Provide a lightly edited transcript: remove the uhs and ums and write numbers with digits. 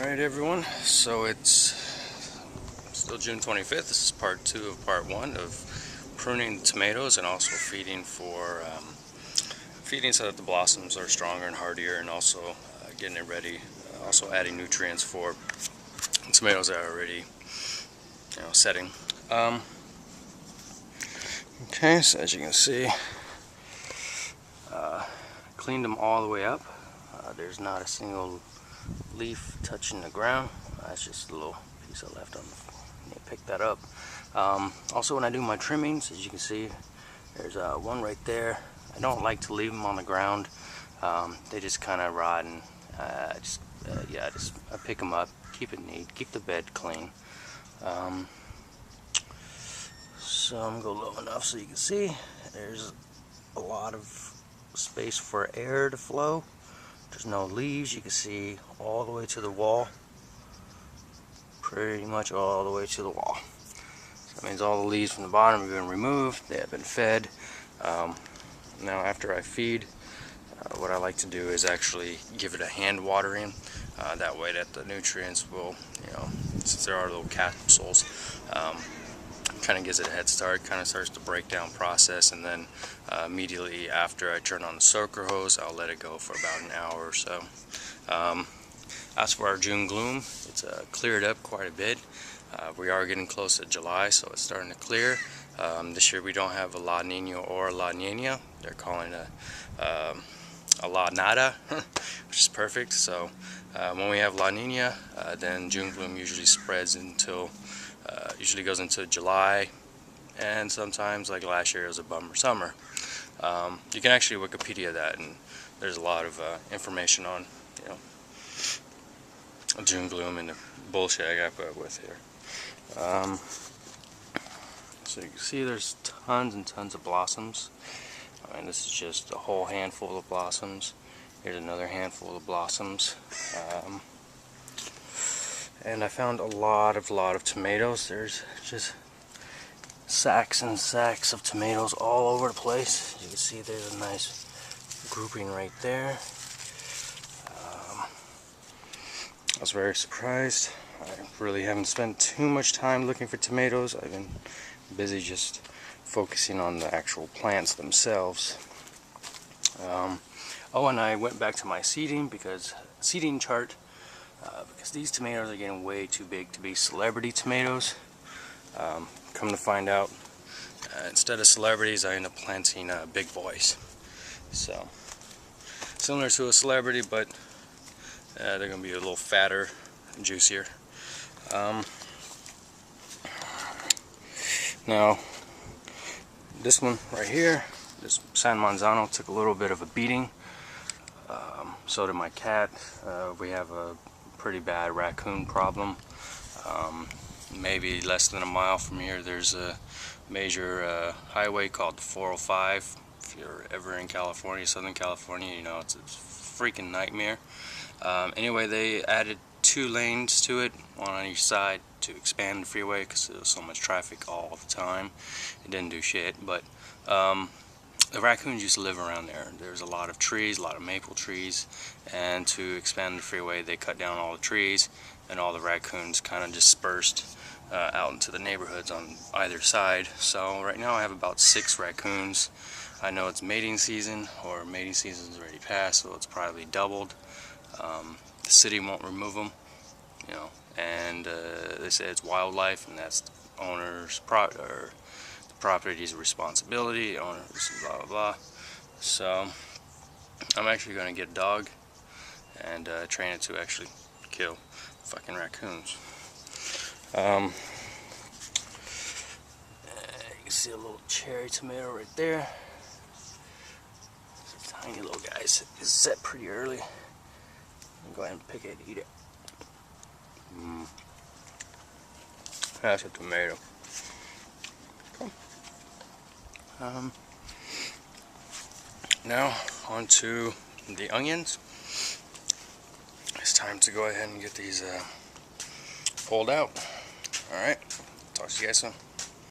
Alright everyone, so it's still June 25th. This is part 2 of part 1 of pruning the tomatoes and also feeding so that the blossoms are stronger and hardier, and also getting it ready, also adding nutrients for tomatoes that are already setting. Okay, so as you can see, cleaned them all the way up. There's not a single leaf touching the ground. That's just a little piece I left on the pick that up. Also, when I do my trimmings, as you can see, there's one right there. I don't like to leave them on the ground. They just kind of rot, and I pick them up, keep it neat, keep the bed clean. So I'm gonna go low enough so you can see there's a lot of space for air to flow. There's no leaves. You can see all the way to the wall, pretty much all the way to the wall. So that means all the leaves from the bottom have been removed, they have been fed. Now after I feed, what I like to do is actually give it a hand watering. That way that the nutrients will, since there are little capsules, kind of gives it a head start, kind of starts the breakdown process, and then immediately after I turn on the soaker hose, I'll let it go for about an hour or so. As for our June gloom, it's cleared up quite a bit. We are getting close to July, so it's starting to clear. This year we don't have a La Nina or a La Nina. They're calling it a La Nada, which is perfect. So when we have La Nina, then June gloom usually spreads until usually goes into July, and sometimes, like last year, it was a bummer summer. You can actually Wikipedia that, and there's a lot of information on June gloom and the bullshit I got put up with here. So you can see there's tons and tons of blossoms. And this is just a whole handful of blossoms. Here's another handful of blossoms. And I found a lot of tomatoes. There's just sacks and sacks of tomatoes all over the place. You can see there's a nice grouping right there. I was very surprised. I really haven't spent too much time looking for tomatoes. I've been busy just focusing on the actual plants themselves. Oh, and I went back to my seeding chart, because these tomatoes are getting way too big to be celebrity tomatoes. Come to find out, instead of celebrities, I end up planting big boys. So, similar to a celebrity, but they're going to be a little fatter and juicier. Now, this one right here, this San Manzano, took a little bit of a beating. So did my cat. We have a pretty bad raccoon problem. Maybe less than a mile from here, there's a major highway called the 405. If you're ever in California, Southern California, it's a freaking nightmare. Anyway, they added 2 lanes to it, one on each side, to expand the freeway because there was so much traffic all the time. It didn't do shit, but the raccoons used to live around there. There's a lot of trees, a lot of maple trees, and to expand the freeway, they cut down all the trees, and all the raccoons kind of dispersed out into the neighborhoods on either side. So right now I have about 6 raccoons. I know it's mating season, or mating season's already passed, so it's probably doubled. The city won't remove them, and they say it's wildlife, and that's the owner's the property's responsibility, owners, blah blah blah. So I'm actually going to get a dog and train it to actually kill fucking raccoons. You can see a little cherry tomato right there. It's a tiny little guy. It's set pretty early. Go ahead and pick it and eat it. That's a tomato. Cool. Now on to the onions. It's time to go ahead and get these pulled out. Alright, talk to you guys soon.